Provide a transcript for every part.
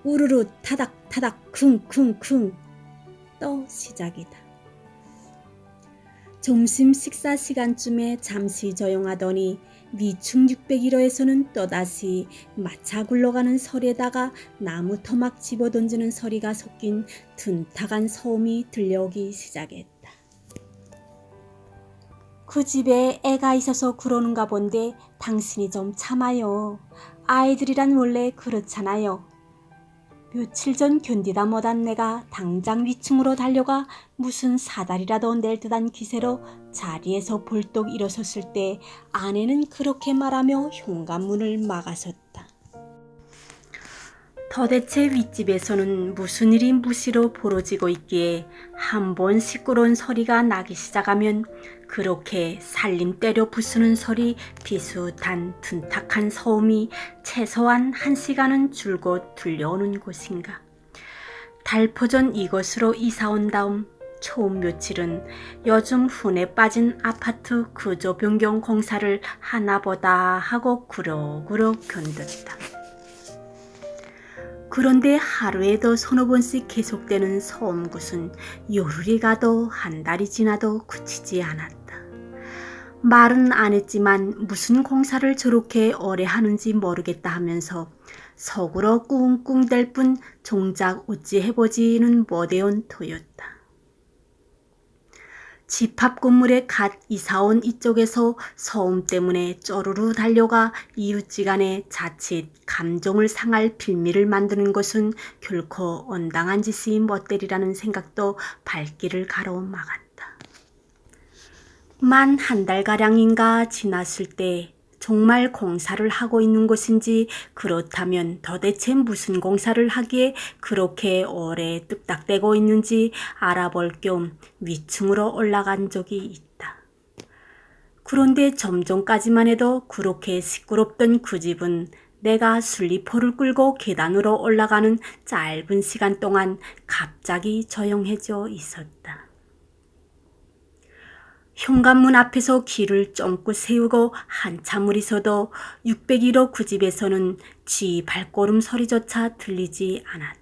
우르르 타닥타닥 쿵쿵쿵 또 시작이다. 점심 식사 시간쯤에 잠시 조용하더니 위층 601호에서는 또다시 마차 굴러가는 소리에다가 나무 토막 집어던지는 소리가 섞인 둔탁한 소음이 들려오기 시작했다. 그 집에 애가 있어서 그러는가 본데 당신이 좀 참아요. 아이들이란 원래 그렇잖아요. 며칠 전 견디다 못한 내가 당장 위층으로 달려가 무슨 사다리라도 낼 듯한 기세로 자리에서 벌떡 일어섰을 때 아내는 그렇게 말하며 현관문을 막아섰다. 도대체 윗집에서는 무슨 일이 무시로 벌어지고 있기에 한 번 시끄러운 소리가 나기 시작하면 그렇게 살림 때려 부수는 소리 비슷한 둔탁한 소음이 최소한 1시간은 줄곧 들려오는 곳인가. 달포전 이곳으로 이사온 다음 처음 며칠은 요즘 hun에 빠진 아파트 구조 변경 공사를 하나보다 하고 그럭그럭 견뎠다. 그런데 하루에도 서너 번씩 계속되는 소음굿은 요르리 가도 한 달이 지나도 그치지 않았다. 말은 안 했지만 무슨 공사를 저렇게 오래 하는지 모르겠다 하면서 속으로 꿍꿍댈 뿐 정작 어찌 해보지는 못해온 터였다. 집합 건물에 갓 이사온 이쪽에서 소음 때문에 쪼르르 달려가 이웃지간에 자칫 감정을 상할 빌미를 만드는 것은 결코 온당한 짓이 못되리라는 생각도 발길을 가로막았다. 만 한 달가량인가 지났을 때 정말 공사를 하고 있는 곳인지 그렇다면 도대체 무슨 공사를 하기에 그렇게 오래 뚝딱대고 있는지 알아볼 겸 위층으로 올라간 적이 있다. 그런데 좀 전까지만 해도 그렇게 시끄럽던 그 집은 내가 슬리퍼를 끌고 계단으로 올라가는 짧은 시간 동안 갑자기 조용해져 있었다. 현관문 앞에서 길을 쫑긋 세우고 한참을 있어도 601호 그 집에서는 쥐 발걸음 소리조차 들리지 않았다.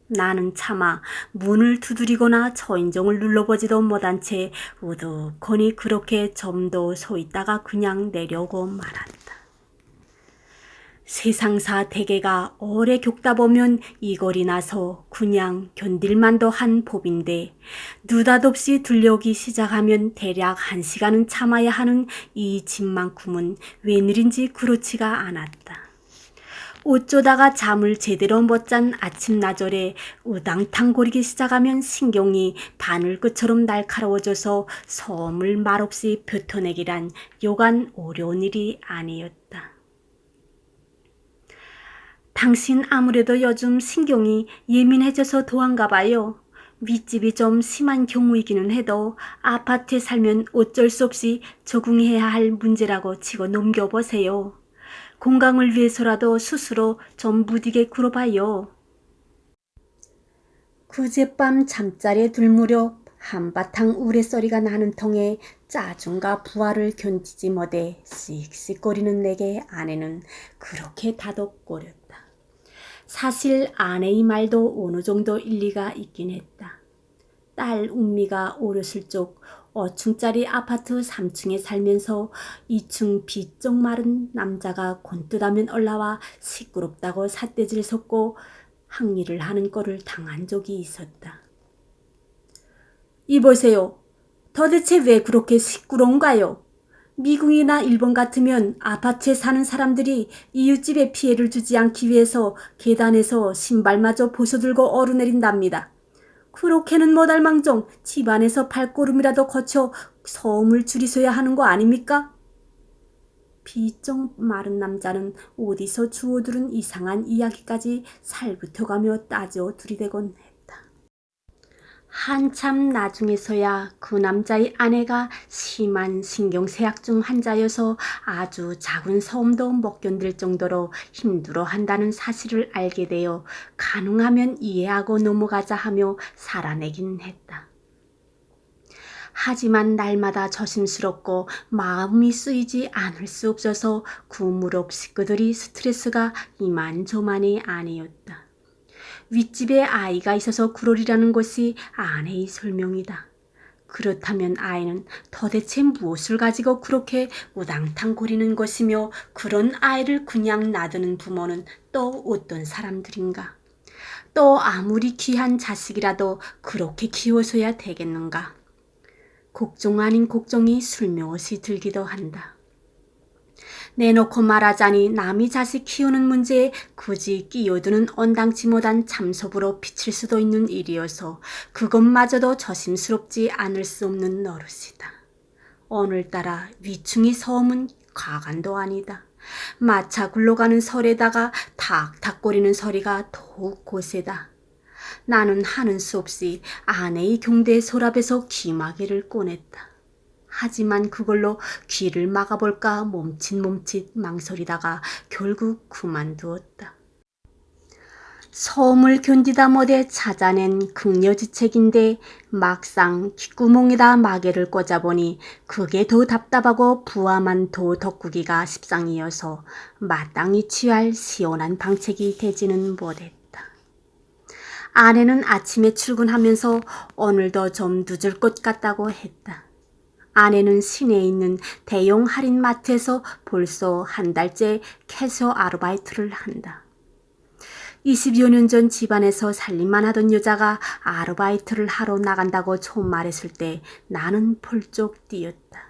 나는 차마 문을 두드리거나 초인종을 눌러보지도 못한 채 우두커니 그렇게 좀 더 서 있다가 그냥 내려오고 말았다. 세상사 대개가 오래 겪다 보면 이골이 나서 그냥 견딜만도 한 법인데 느닷없이 들려오기 시작하면 대략 1시간은 참아야 하는 이 집만큼은 웬일인지 그렇지가 않았다. 어쩌다가 잠을 제대로 못 잔 아침나절에 우당탕거리기 시작하면 신경이 바늘끝처럼 날카로워져서 소음을 말없이 뱉어내기란 여간 어려운 일이 아니었다. 당신 아무래도 요즘 신경이 예민해져서 더한가 봐요. 윗집이 좀 심한 경우이기는 해도 아파트에 살면 어쩔 수 없이 적응해야 할 문제라고 치고 넘겨보세요. 건강을 위해서라도 스스로 좀 무디게 굴어봐요. 그젯밤 잠자리에 들 무렵 한바탕 우레소리가 나는 통에 짜증과 부하를 견디지 못해 씩씩거리는 내게 아내는 그렇게 다독거렸다. 사실 아내의 말도 어느 정도 일리가 있긴 했다. 딸 운미가 어렸을 적 5층짜리 아파트 3층에 살면서 2층 비쩍 마른 남자가 곤뜨다면 올라와 시끄럽다고 삿대질 섰고 항의를 하는 꼴을 당한 적이 있었다. 이보세요. 도대체 왜 그렇게 시끄러운가요? 미국이나 일본 같으면 아파트에 사는 사람들이 이웃집에 피해를 주지 않기 위해서 계단에서 신발마저 벗어들고 오르내린답니다. 그렇게는 못할 망정 집안에서 발걸음이라도 거쳐 소음을 줄이셔야 하는 거 아닙니까? 비쩍 마른 남자는 어디서 주워들은 이상한 이야기까지 살붙어가며 따져 들이대곤 했다. 한참 나중에서야 그 남자의 아내가 심한 신경쇠약증 환자여서 아주 작은 소음도 못 견딜 정도로 힘들어한다는 사실을 알게 되어 가능하면 이해하고 넘어가자 하며 살아내긴 했다. 하지만 날마다 조심스럽고 마음이 쓰이지 않을 수 없어서 그 무렵 식구들이 스트레스가 이만저만이 아니었다. 윗집에 아이가 있어서 그러리라는 것이 아내의 설명이다. 그렇다면 아이는 도대체 무엇을 가지고 그렇게 우당탕거리는 것이며 그런 아이를 그냥 놔두는 부모는 또 어떤 사람들인가? 또 아무리 귀한 자식이라도 그렇게 키워서야 되겠는가? 걱정 아닌 걱정이 슬며시 들기도 한다. 내놓고 말하자니 남이 자식 키우는 문제에 굳이 끼어드는 온당치 못한 참sob으로 비칠 수도 있는 일이어서 그것마저도 조심스럽지 않을 수 없는 노릇이다. 오늘따라 위층이 소음은 가관도 아니다. 마차 굴러가는 소리에다가 탁탁거리는 소리가 더욱 고세다. 나는 하는 수 없이 아내의 경대의 서랍에서 귀마개를 꺼냈다. 하지만 그걸로 귀를 막아볼까 멈칫멈칫 망설이다가 결국 그만두었다. 소음을 견디다 못해 찾아낸 극려지책인데 막상 귓구멍에다 마개를 꽂아보니 그게 더 답답하고 부하만 더 덕구기가 십상이어서 마땅히 취할 시원한 방책이 되지는 못했다. 아내는 아침에 출근하면서 오늘도 좀 늦을 것 같다고 했다. 아내는 시내에 있는 대형 할인마트에서 벌써 한 달째 캐셔 아르바이트를 한다. 20여 년 전 집안에서 살림만 하던 여자가 아르바이트를 하러 나간다고 처음 말했을 때 나는 펄쩍 뛰었다.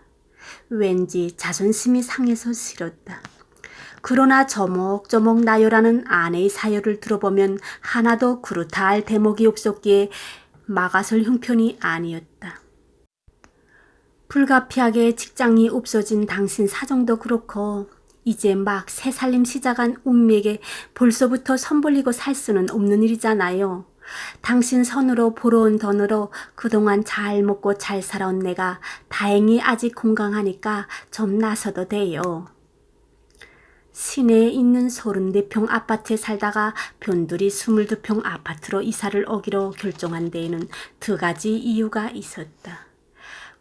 왠지 자존심이 상해서 싫었다. 그러나 저목저목 나열하는 아내의 사연을 들어보면 하나도 그렇다 할 대목이 없었기에 막아설 형편이 아니었다. 불가피하게 직장이 없어진 당신 사정도 그렇고 이제 막 새 살림 시작한 운미에게 벌써부터 손 벌리고 살 수는 없는 일이잖아요. 당신 손으로 벌어온 돈으로 그동안 잘 먹고 잘 살아온 내가 다행히 아직 건강하니까 좀 나서도 돼요. 시내에 있는 34평 아파트에 살다가 변두리 22평 아파트로 이사를 오기로 결정한 데에는 두 가지 이유가 있었다.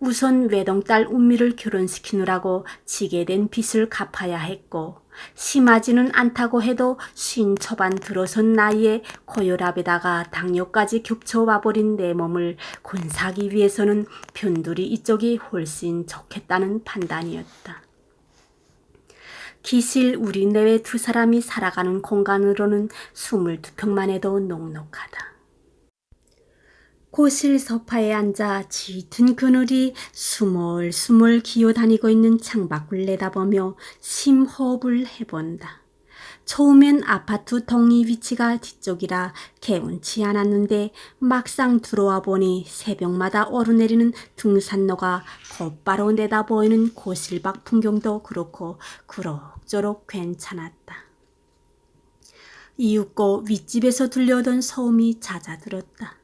우선 외동딸 운미를 결혼시키느라고 지게 된 빚을 갚아야 했고 심하지는 않다고 해도 50 초반 들어선 나이에 고혈압에다가 당뇨까지 겹쳐와버린 내 몸을 권사하기 위해서는 변두리 이쪽이 훨씬 좋겠다는 판단이었다. 기실 우리 내외 두 사람이 살아가는 공간으로는 22평만 해도 넉넉하다. 고실 소파에 앉아 짙은 그늘이 수몰수몰 기어다니고 있는 창밖을 내다보며 심호흡을 해본다. 처음엔 아파트 동이 위치가 뒤쪽이라 개운치 않았는데 막상 들어와 보니 새벽마다 오르내리는 등산로가 곧바로 내다보이는 고실 밖 풍경도 그렇고 그럭저럭 괜찮았다. 이윽고 윗집에서 들려오던 소음이 잦아들었다.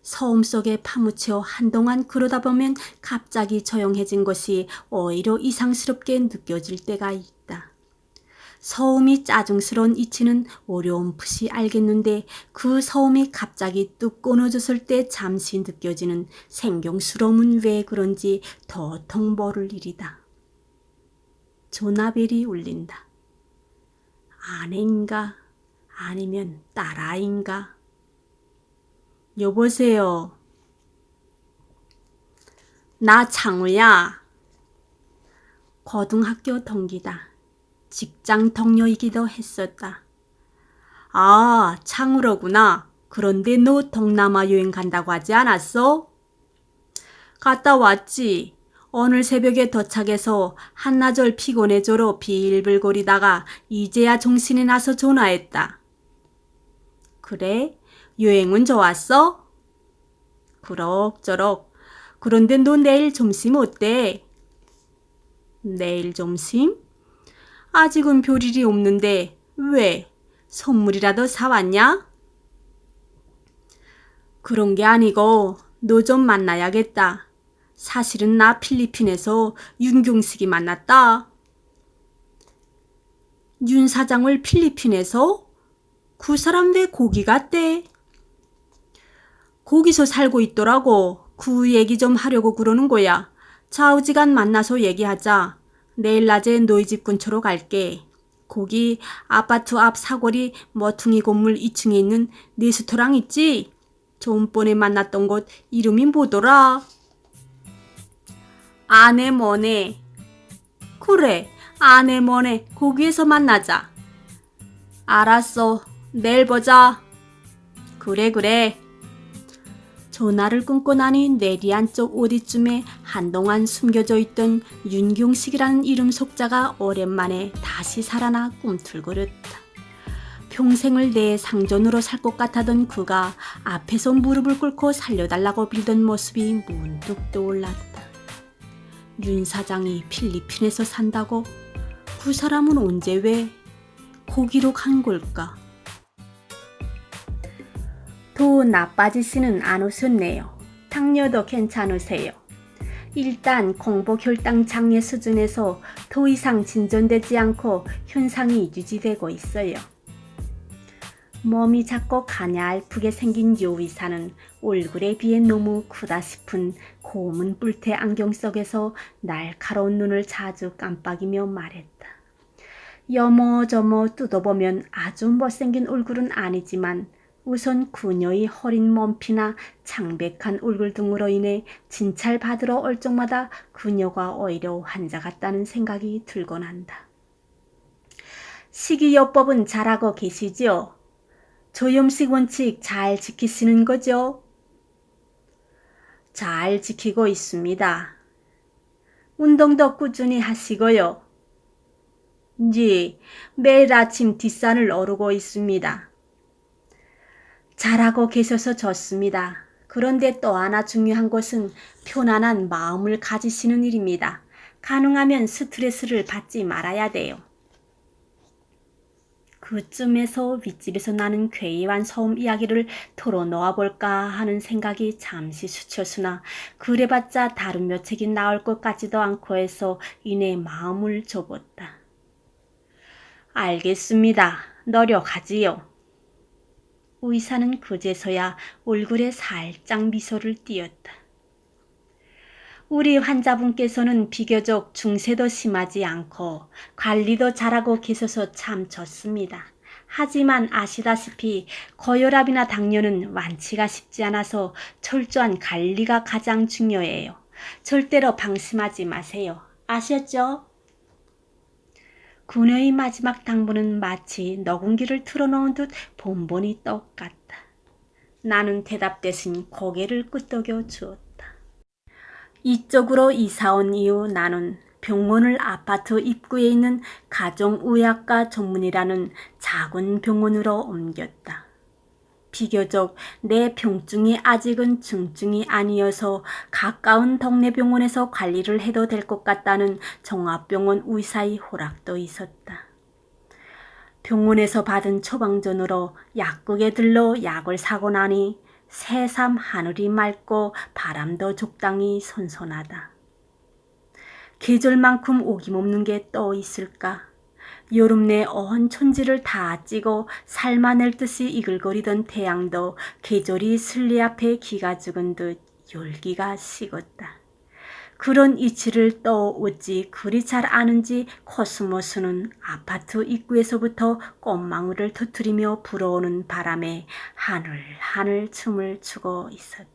소음 속에 파묻혀 한동안 그러다 보면 갑자기 조용해진 것이 오히려 이상스럽게 느껴질 때가 있다. 소음이 짜증스러운 이치는 어렴풋이 알겠는데 그 소음이 갑자기 뚝 끊어졌을 때 잠시 느껴지는 생경스러움은 왜 그런지 도통 모를 일이다. 전화벨이 울린다. 아내인가 아니면 딸아이인가? 여보세요. 나 창우야. 고등학교 동기다. 직장 동료이기도 했었다. 아, 창우로구나. 그런데 너 동남아 여행 간다고 하지 않았어? 갔다 왔지. 오늘 새벽에 도착해서 한나절 피곤해져로 비일불거리다가 이제야 정신이 나서 전화했다. 그래? 여행은 좋았어? 그럭저럭. 그런데 너 내일 점심 어때? 내일 점심? 아직은 별일이 없는데 왜? 선물이라도 사왔냐? 그런 게 아니고 너 좀 만나야겠다. 사실은 나 필리핀에서 윤경식이 만났다. 윤 사장을 필리핀에서? 그 사람 왜 거기 갔대? 거기서 살고 있더라고. 그 얘기 좀 하려고 그러는 거야. 좌우지간 만나서 얘기하자. 내일 낮에 너희 집 근처로 갈게. 거기 아파트 앞 사거리 머퉁이 건물 2층에 있는 레스토랑 있지? 전번에 만났던 곳 이름이 뭐더라? 아네모네. 그래, 아네모네. 거기에서 만나자. 알았어. 내일 보자. 그래. 전화를 끊고 나니 내리 안쪽 어디쯤에 한동안 숨겨져 있던 윤경식이라는 이름 속자가 오랜만에 다시 살아나 꿈틀거렸다. 평생을 내 상전으로 살 것 같았던 그가 앞에서 무릎을 꿇고 살려달라고 빌던 모습이 문득 떠올랐다. 윤 사장이 필리핀에서 산다고? 그 사람은 언제 왜 거기로 간 걸까? 더 나빠지시는 않으셨네요. 당뇨도 괜찮으세요. 일단 공복혈당 장애 수준에서 더 이상 진전되지 않고 현상이 유지되고 있어요. 몸이 작고 가냘프게 생긴 요 의사는 얼굴에 비해 너무 크다 싶은 고문 뿔테 안경 속에서 날카로운 눈을 자주 깜빡이며 말했다. 여머저머 뜯어보면 아주 못생긴 얼굴은 아니지만 우선 그녀의 허린 몸피나 창백한 얼굴 등으로 인해 진찰받으러 올 적마다 그녀가 오히려 환자 같다는 생각이 들곤 한다. 식이요법은 잘하고 계시죠? 저염식 원칙 잘 지키시는 거죠? 잘 지키고 있습니다. 운동도 꾸준히 하시고요. 네, 매일 아침 뒷산을 오르고 있습니다. 잘하고 계셔서 좋습니다. 그런데 또 하나 중요한 것은 편안한 마음을 가지시는 일입니다. 가능하면 스트레스를 받지 말아야 돼요. 그쯤에서 윗집에서 나는 괴이한 소음 이야기를 털어놓아 볼까 하는 생각이 잠시 스쳤으나 그래봤자 다른 몇 책이 나올 것 같지도 않고 해서 이내 마음을 접었다. 알겠습니다. 노력하지요. 의사는 그제서야 얼굴에 살짝 미소를 띄었다. 우리 환자분께서는 비교적 중세도 심하지 않고 관리도 잘하고 계셔서 참 좋습니다. 하지만 아시다시피 고혈압이나 당뇨는 완치가 쉽지 않아서 철저한 관리가 가장 중요해요. 절대로 방심하지 마세요. 아셨죠? 그녀의 마지막 당부는 마치 녹음기를 틀어놓은 듯 본본이 똑같다. 나는 대답 대신 고개를 끄덕여 주었다. 이쪽으로 이사온 이후 나는 병원을 아파트 입구에 있는 가정의학과 전문이라는 작은 병원으로 옮겼다. 비교적 내 병증이 아직은 중증이 아니어서 가까운 동네 병원에서 관리를 해도 될 것 같다는 종합병원 의사의 허락도 있었다. 병원에서 받은 처방전으로 약국에 들러 약을 사고 나니 새삼 하늘이 맑고 바람도 적당히 선선하다. 계절만큼 오김없는 게 또 있을까? 여름 내 온 천지를 다 찌고 삶아낼 듯이 이글거리던 태양도 계절이 슬리 앞에 기가 죽은 듯 열기가 식었다. 그런 이치를 또 어찌 그리 잘 아는지 코스모스는 아파트 입구에서부터 꽃망울을 터뜨리며 불어오는 바람에 하늘하늘 춤을 추고 있었다.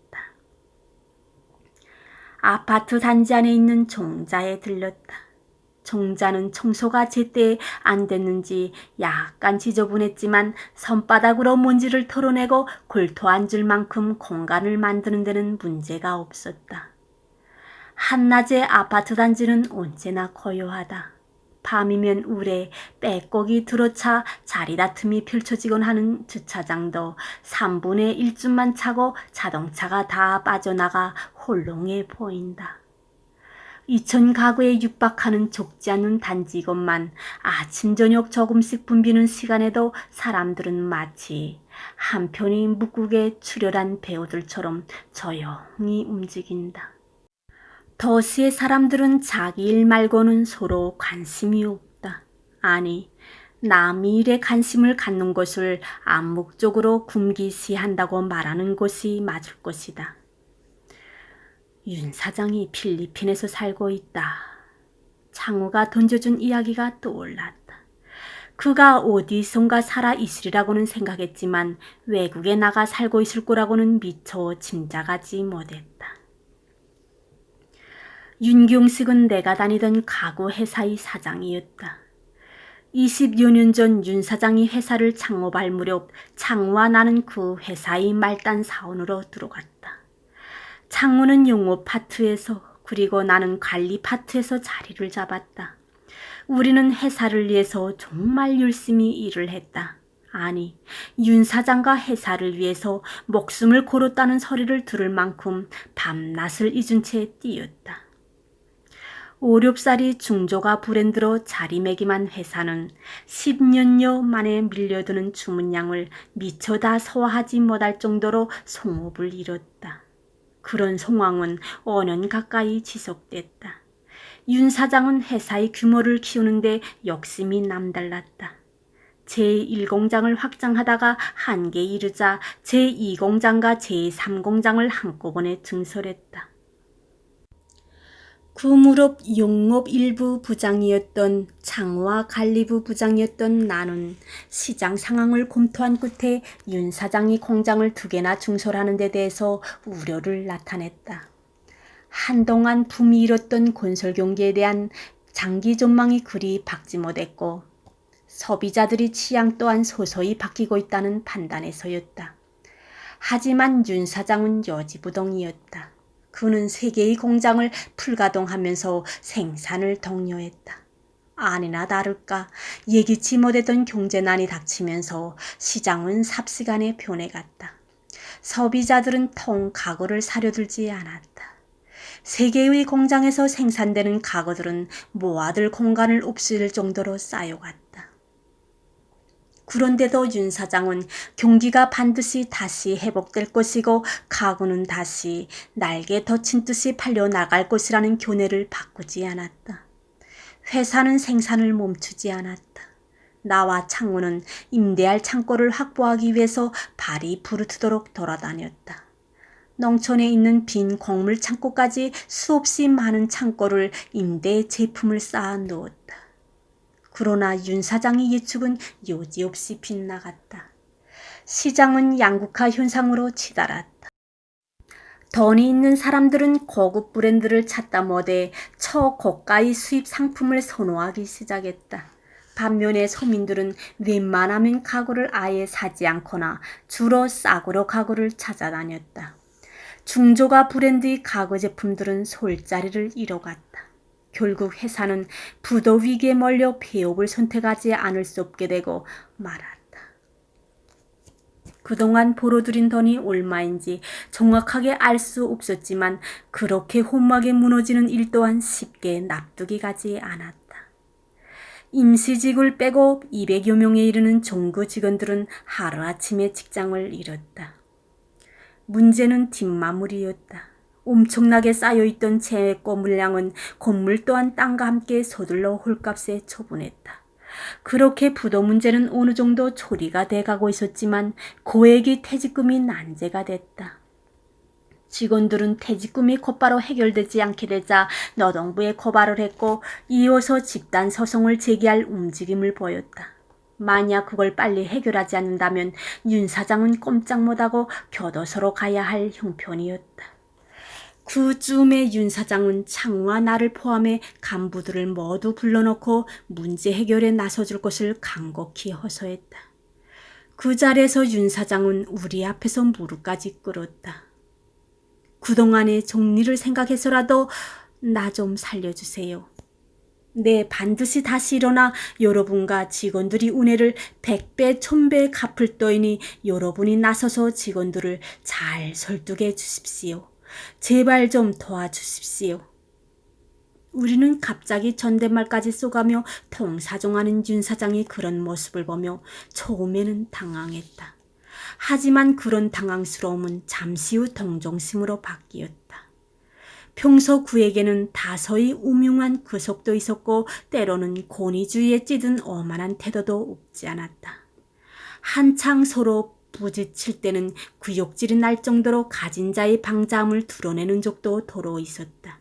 아파트 단지 안에 있는 종자에 들렀다. 종자는 청소가 제때 안 됐는지 약간 지저분했지만 손바닥으로 먼지를 털어내고 골토 앉을 만큼 공간을 만드는 데는 문제가 없었다. 한낮의 아파트 단지는 언제나 고요하다. 밤이면 울에 빼곡이 들어차 자리다툼이 펼쳐지곤 하는 주차장도 3분의 1쯤만 차고 자동차가 다 빠져나가 홀롱해 보인다. 2천 가구에 육박하는 좁지 않은 단지 이것만 아침 저녁 조금씩 붐비는 시간에도 사람들은 마치 한편이 묵국에 출혈한 배우들처럼 조용히 움직인다. 도시의 사람들은 자기 일 말고는 서로 관심이 없다. 아니, 남의 일에 관심을 갖는 것을 암묵적으로 금기시한다고 말하는 것이 맞을 것이다. 윤 사장이 필리핀에서 살고 있다. 창우가 던져준 이야기가 떠올랐다. 그가 어디선가 살아 있으리라고는 생각했지만 외국에 나가 살고 있을 거라고는 미처 짐작하지 못했다. 윤경식은 내가 다니던 가구 회사의 사장이었다. 20여 년 전 윤 사장이 회사를 창업할 무렵 창우와 나는 그 회사의 말단 사원으로 들어갔다. 창우는 영업 파트에서 그리고 나는 관리 파트에서 자리를 잡았다. 우리는 회사를 위해서 정말 열심히 일을 했다. 아니, 윤 사장과 회사를 위해서 목숨을 걸었다는 소리를 들을 만큼 밤낮을 잊은 채 뛰었다. 오렵살이 중저가 브랜드로 자리매김한 회사는 10년여 만에 밀려드는 주문량을 미처 다 소화하지 못할 정도로 송업을 이뤘다. 그런 상황은 5년 가까이 지속됐다. 윤 사장은 회사의 규모를 키우는데 욕심이 남달랐다. 제1공장을 확장하다가 한계에 이르자 제2공장과 제3공장을 한꺼번에 증설했다. 그 무렵 영업 일부 부장이었던 창우와 관리부 부장이었던 나는 시장 상황을 검토한 끝에 윤 사장이 공장을 2개나 증설하는 데 대해서 우려를 나타냈다. 한동안 붐이 일었던 건설 경기에 대한 장기 전망이 그리 밝지 못했고 소비자들의 취향 또한 서서히 바뀌고 있다는 판단에서였다. 하지만 윤 사장은 요지부동이었다. 그는 3개의 공장을 풀가동하면서 생산을 독려했다. 아니나 다를까 예기치 못했던 경제난이 닥치면서 시장은 삽시간에 변해갔다. 소비자들은 통 가구를 사려들지 않았다. 3개의 공장에서 생산되는 가구들은 모아둘 공간을 없을 정도로 쌓여갔다. 그런데도 윤 사장은 경기가 반드시 다시 회복될 것이고 가구는 다시 날개 덧친 듯이 팔려나갈 것이라는 견해를 바꾸지 않았다. 회사는 생산을 멈추지 않았다. 나와 창우는 임대할 창고를 확보하기 위해서 발이 부르트도록 돌아다녔다. 농촌에 있는 빈 곡물 창고까지 수없이 많은 창고를 임대 제품을 쌓아 놓았다. 그러나 윤 사장의 예측은 여지없이 빗나갔다. 시장은 양극화 현상으로 치달았다. 돈이 있는 사람들은 고급 브랜드를 찾다 못해 초고가의 수입 상품을 선호하기 시작했다. 반면에 서민들은 웬만하면 가구를 아예 사지 않거나 주로 싸구려 가구를 찾아다녔다. 중저가 브랜드의 가구 제품들은 솔자리를 잃어갔다. 결국 회사는 부도 위기에 몰려 폐업을 선택하지 않을 수 없게 되고 말았다. 그동안 벌어들인 돈이 얼마인지 정확하게 알 수 없었지만 그렇게 험하게 무너지는 일 또한 쉽게 납득이 가지 않았다. 임시직을 빼고 200여 명에 이르는 정규 직원들은 하루아침에 직장을 잃었다. 문제는 뒷마무리였다. 엄청나게 쌓여있던 재고 물량은 건물 또한 땅과 함께 서둘러 홀값에 처분했다. 그렇게 부도 문제는 어느 정도 처리가 돼가고 있었지만 고액의 퇴직금이 난제가 됐다. 직원들은 퇴직금이 곧바로 해결되지 않게 되자 노동부에 고발을 했고 이어서 집단 소송을 제기할 움직임을 보였다. 만약 그걸 빨리 해결하지 않는다면 윤 사장은 꼼짝 못하고 교도소로 가야 할 형편이었다. 그 즈음에 윤 사장은 창우와 나를 포함해 간부들을 모두 불러놓고 문제 해결에 나서줄 것을 간곡히 호소했다. 그 자리에서 윤 사장은 우리 앞에서 무릎까지 꿇었다. 그동안의 정리를 생각해서라도 나 좀 살려주세요. 네, 반드시 다시 일어나 여러분과 직원들이 은혜를 100배, 1000배 갚을 터이니 여러분이 나서서 직원들을 잘 설득해 주십시오. 제발 좀 도와주십시오. 우리는 갑자기 존댓말까지 쏘가며 통사종하는 윤 사장이 그런 모습을 보며 처음에는 당황했다. 하지만 그런 당황스러움은 잠시 후 동정심으로 바뀌었다. 평소 그에게는 다소히 우명한 그 속도 있었고 때로는 권위주의에 찌든 오만한 태도도 없지 않았다. 한창 서로 부딪힐 때는 구역질이 날 정도로 가진 자의 방자함을 드러내는 적도 도로 있었다.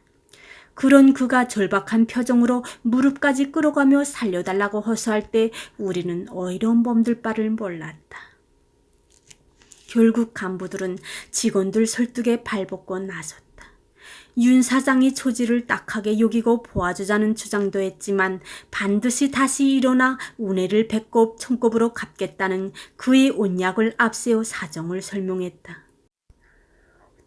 그런 그가 절박한 표정으로 무릎까지 끌어가며 살려달라고 호소할 때 우리는 오히려 몸둘 바를 몰랐다. 결국 간부들은 직원들 설득에 발벗고 나섰다. 윤 사장이 처지를 딱하게 여기고 도와주자는 주장도 했지만 반드시 다시 일어나 운해를 배꼽 천곱으로 갚겠다는 그의 온약을 앞세워 사정을 설명했다.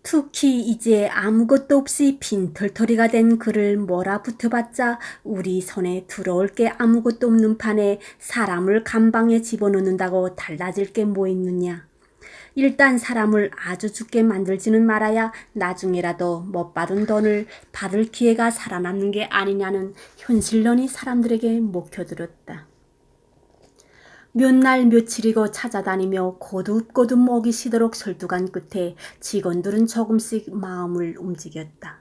특히 이제 아무것도 없이 빈털터리가 된 그를 몰아붙여봤자 우리 손에 들어올 게 아무것도 없는 판에 사람을 감방에 집어넣는다고 달라질 게 뭐 있느냐. 일단 사람을 아주 죽게 만들지는 말아야 나중에라도 못 받은 돈을 받을 기회가 살아남는 게 아니냐는 현실론이 사람들에게 먹혀들었다. 몇 날 며칠이고 찾아다니며 거듭거듭 오기 시도록 설득한 끝에 직원들은 조금씩 마음을 움직였다.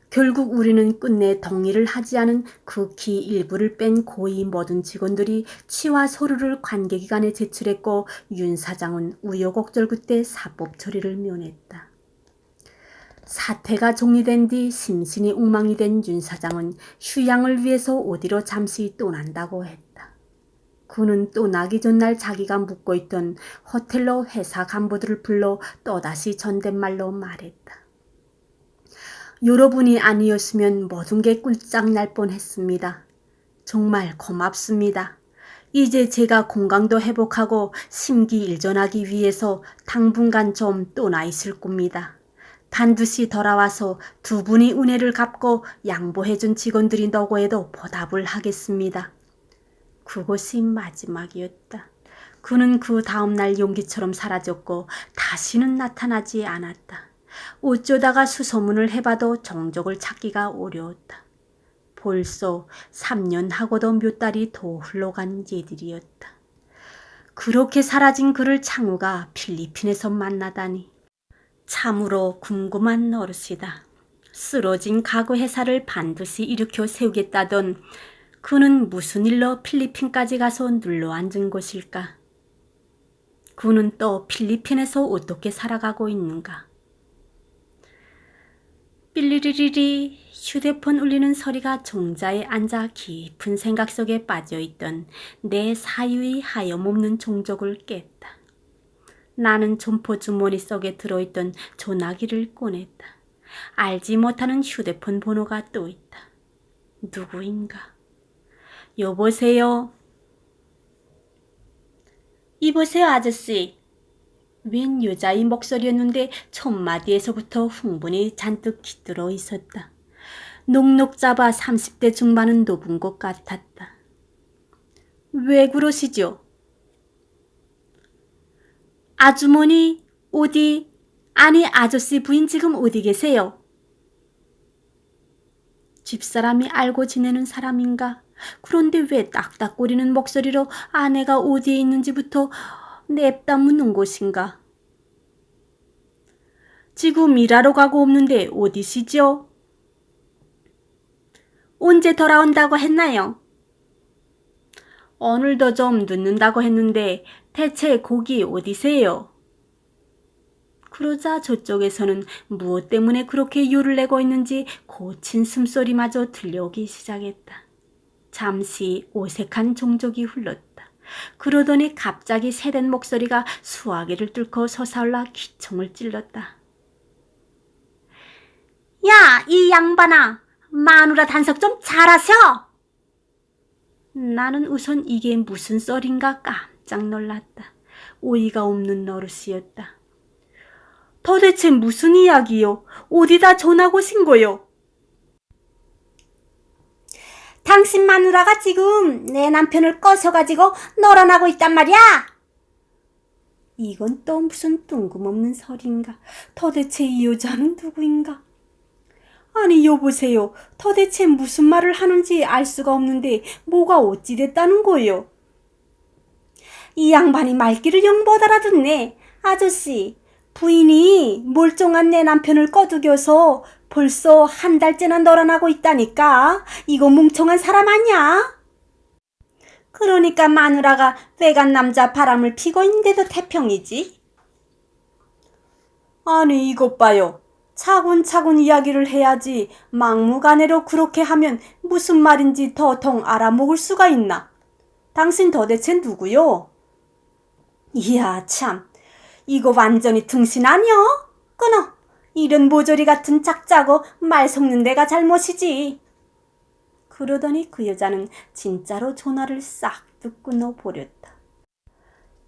결국 우리는 끝내 동의를 하지 않은 극히 일부를 뺀 거의 모든 직원들이 취와 서류를 관계기관에 제출했고 윤 사장은 우여곡절 끝에 사법 처리를 면했다. 사태가 정리된 뒤 심신이 엉망이 된 윤 사장은 휴양을 위해서 어디로 잠시 떠난다고 했다. 그는 떠나기 전날 자기가 묵고 있던 호텔로 회사 간부들을 불러 또다시 존댓말로 말했다. 여러분이 아니었으면 모든 게 꿀짝 날 뻔했습니다. 정말 고맙습니다. 이제 제가 건강도 회복하고 심기일전하기 위해서 당분간 좀 떠나 있을 겁니다. 반드시 돌아와서 두 분이 은혜를 갚고 양보해준 직원들이 노고에도 보답을 하겠습니다. 그것이 마지막이었다. 그는 그 다음날 용기처럼 사라졌고 다시는 나타나지 않았다. 어쩌다가 수소문을 해봐도 종족을 찾기가 어려웠다. 벌써 3년하고도 몇 달이 더 흘러간 예들이었다. 그렇게 사라진 그를 창우가 필리핀에서 만나다니. 참으로 궁금한 노릇이다. 쓰러진 가구 회사를 반드시 일으켜 세우겠다던 그는 무슨 일로 필리핀까지 가서 눌러앉은 것일까? 그는 또 필리핀에서 어떻게 살아가고 있는가? 삘리리리리 휴대폰 울리는 소리가 종자에 앉아 깊은 생각 속에 빠져있던 내 사유의 하염없는 종족을 깼다. 나는 점포 주머니 속에 들어있던 전화기를 꺼냈다. 알지 못하는 휴대폰 번호가 또 있다. 누구인가? 여보세요? 이보세요 아저씨. 웬 여자의 목소리였는데 첫마디에서부터 흥분이 잔뜩 깃들어 있었다. 녹록 잡아 30대 중반은 높은 것 같았다. 왜 그러시죠? 아주머니 어디? 아니 아저씨 부인 지금 어디 계세요? 집사람이 알고 지내는 사람인가? 그런데 왜 딱딱거리는 목소리로 아내가 어디에 있는지부터 냅다 묻는 것인가? 지금 일하러 가고 없는데 어디시죠? 언제 돌아온다고 했나요? 오늘도 좀 늦는다고 했는데 대체 거기 어디세요? 그러자 저쪽에서는 무엇 때문에 그렇게 요를 내고 있는지 거친 숨소리마저 들려오기 시작했다. 잠시 어색한 종족이 흘렀다. 그러더니 갑자기 새된 목소리가 수화기를 뚫고 솟아올라 기총을 찔렀다. 야, 이 양반아! 마누라 단속 좀 잘하셔! 나는 우선 이게 무슨 썰인가 깜짝 놀랐다. 어이가 없는 노릇이었다. 도대체 무슨 이야기요? 어디다 전하고 오신 거요? 당신 마누라가 지금 내 남편을 꺼셔가지고 놀아나고 있단 말이야. 이건 또 무슨 뜬금없는 소리인가? 도대체 이 여자는 누구인가? 아니 여보세요. 도대체 무슨 말을 하는지 알 수가 없는데 뭐가 어찌 됐다는 거요? 이 양반이 말귀를 영 못 알아듣네. 아저씨, 부인이 멀쩡한 내 남편을 꺼두겨서 벌써 한 달째나 놀아나고 있다니까. 이거 뭉청한 사람 아니야? 그러니까 마누라가 외간 남자 바람을 피고 있는데도 태평이지. 아니 이것 봐요. 차근차근 이야기를 해야지 막무가내로 그렇게 하면 무슨 말인지 더통 알아먹을 수가 있나? 당신 도대체 누구요? 이야 참, 이거 완전히 등신 아니여? 끊어. 이런 모조리 같은 작자고 말 속는 데가 잘못이지. 그러더니 그 여자는 진짜로 전화를 싹둑 끊어버렸다.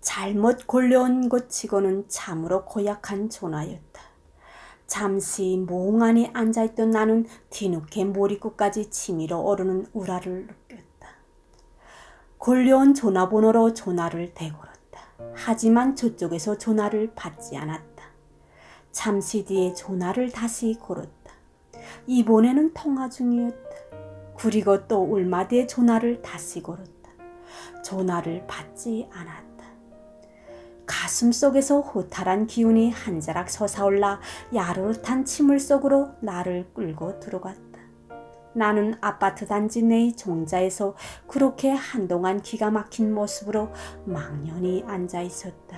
잘못 걸려온 것 치고는 참으로 고약한 전화였다. 잠시 몽하니 앉아있던 나는 뒤늦게 머리끝까지 치밀어 오르는 우라를 느꼈다. 걸려온 전화번호로 전화를 대걸었다. 하지만 저쪽에서 전화를 받지 않았다. 잠시 뒤에 전화를 다시 걸었다. 이번에는 통화 중이었다. 그리고 또 얼마 뒤에 전화를 다시 걸었다. 전화를 받지 않았다. 가슴 속에서 허탈한 기운이 한 자락 솟아올라 야릇한 침울 속으로 나를 끌고 들어갔다. 나는 아파트 단지 내의 정자에서 그렇게 한동안 기가 막힌 모습으로 망연히 앉아 있었다.